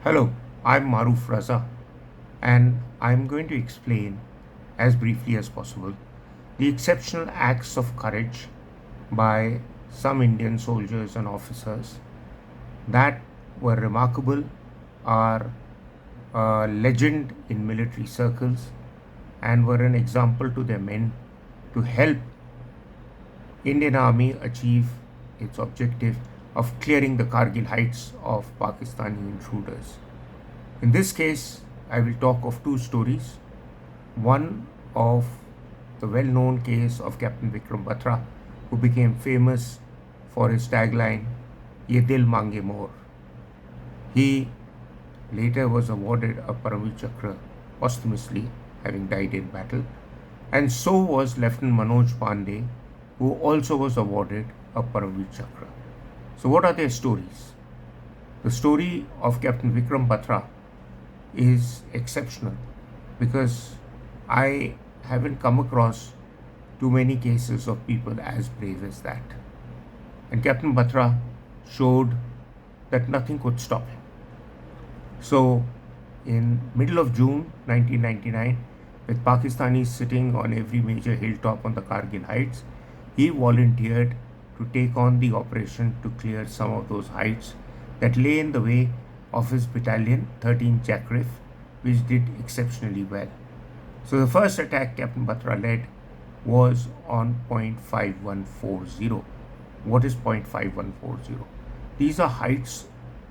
Hello, I'm Maroof Raza, and I'm going to explain as briefly as possible the exceptional acts of courage by some Indian soldiers and officers that were remarkable, are a legend in military circles, and were an example to their men to help Indian Army achieve its objective of clearing the Kargil heights of Pakistani intruders. In this case, I will talk of two stories. One of the well known case of Captain Vikram Batra, who became famous for his tagline, Yeh Dil Maange More. He later was awarded a Param Vir Chakra posthumously, having died in battle, and so was Lieutenant Manoj Pandey, who also was awarded a Param Vir Chakra. So, what are their stories? The story of Captain Vikram Batra is exceptional because I haven't come across too many cases of people as brave as that. And Captain Batra showed that nothing could stop him. So, in middle of June 1999, with Pakistanis sitting on every major hilltop on the Kargil heights, he volunteered to take on the operation to clear some of those heights that lay in the way of his battalion, 13th Jacrif, which did exceptionally well. So the first attack Captain Batra led was on point 5140. What is point 5140? These are heights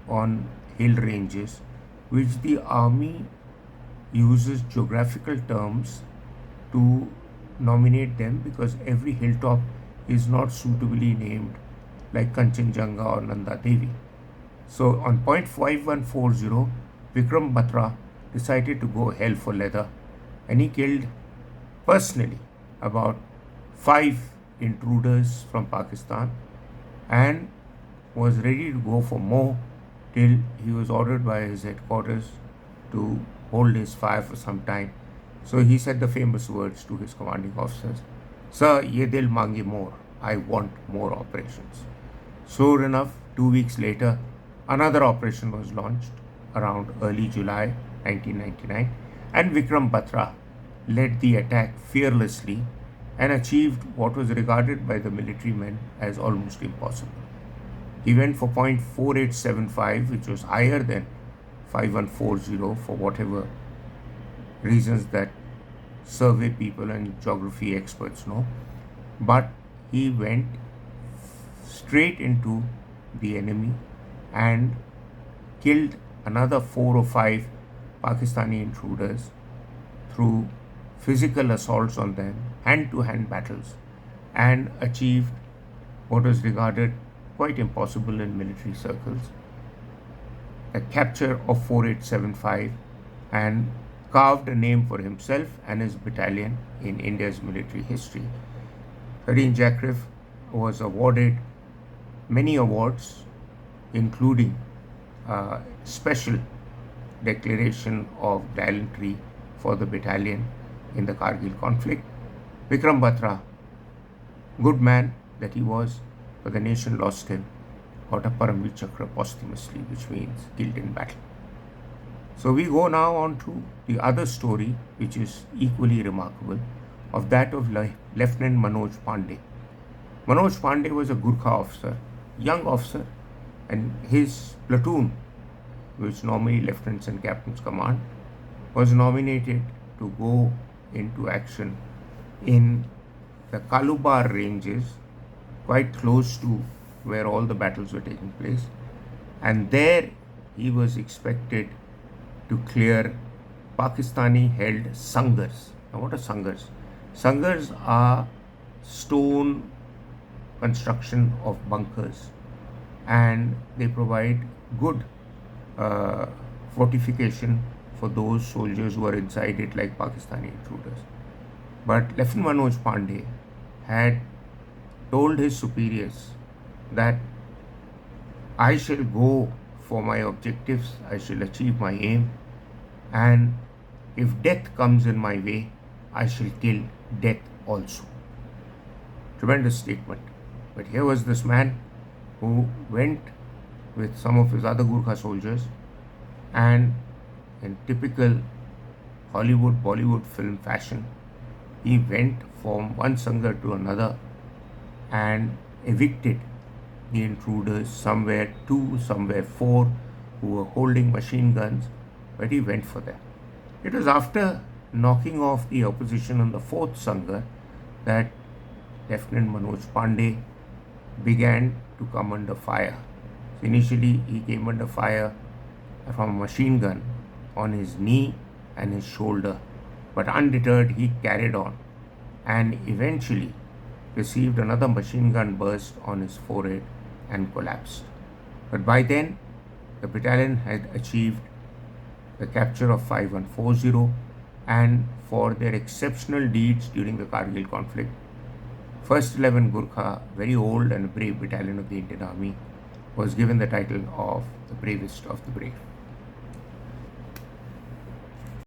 on hill ranges which the army uses geographical terms to nominate them because every hilltop is not suitably named like Kanchenjunga or Nanda Devi. So on point 5140, Vikram Batra decided to go hell for leather, and he killed personally about 5 intruders from Pakistan and was ready to go for more till he was ordered by his headquarters to hold his fire for some time. So he said the famous words to his commanding officers, "Sir, ye dil maange more. I want more operations." Sure enough, 2 weeks later, another operation was launched around early July 1999, and Vikram Batra led the attack fearlessly and achieved what was regarded by the military men as almost impossible. He went for point 4875, which was higher than 5140 for whatever reasons that survey people and geography experts know. But he went straight into the enemy and killed another 4 or 5 Pakistani intruders through physical assaults on them, hand-to-hand battles, and achieved what was regarded quite impossible in military circles, the capture of 4875, and carved a name for himself and his battalion in India's military history. 13 Jacrif was awarded many awards, including a special declaration of gallantry for the battalion in the Kargil conflict. Vikram Batra, good man that he was, but the nation lost him, got a Param Vir Chakra posthumously, which means killed in battle. So we go now on to the other story, which is equally remarkable, of that of Lieutenant Manoj Pandey. Manoj Pandey was a Gurkha officer, young officer, and his platoon, which normally lieutenants and captains command, was nominated to go into action in the Kalubar ranges, quite close to where all the battles were taking place. And there he was expected to clear Pakistani held sangars. Now, what are sangars? Sangars are stone construction of bunkers, and they provide good fortification for those soldiers who are inside it, like Pakistani intruders. But Lieutenant Manoj Pandey had told his superiors that I shall go for my objectives, I shall achieve my aim, and if death comes in my way, I shall kill death also. Tremendous statement. But here was this man who went with some of his other Gurkha soldiers And in typical Hollywood Bollywood film fashion, he went from one Sangha to another and evicted the intruders, somewhere two, somewhere four, who were holding machine guns, but he went for them. It was after knocking off the opposition on the fourth Sangha that Lieutenant Manoj Pandey began to come under fire. So initially, he came under fire from a machine gun on his knee and his shoulder, but undeterred, he carried on and eventually received another machine gun burst on his forehead and collapsed. But by then, the battalion had achieved the capture of 5140, and for their exceptional deeds during the Kargil conflict, 1st 11 Gurkha, very old and brave battalion of the Indian Army, was given the title of the bravest of the brave.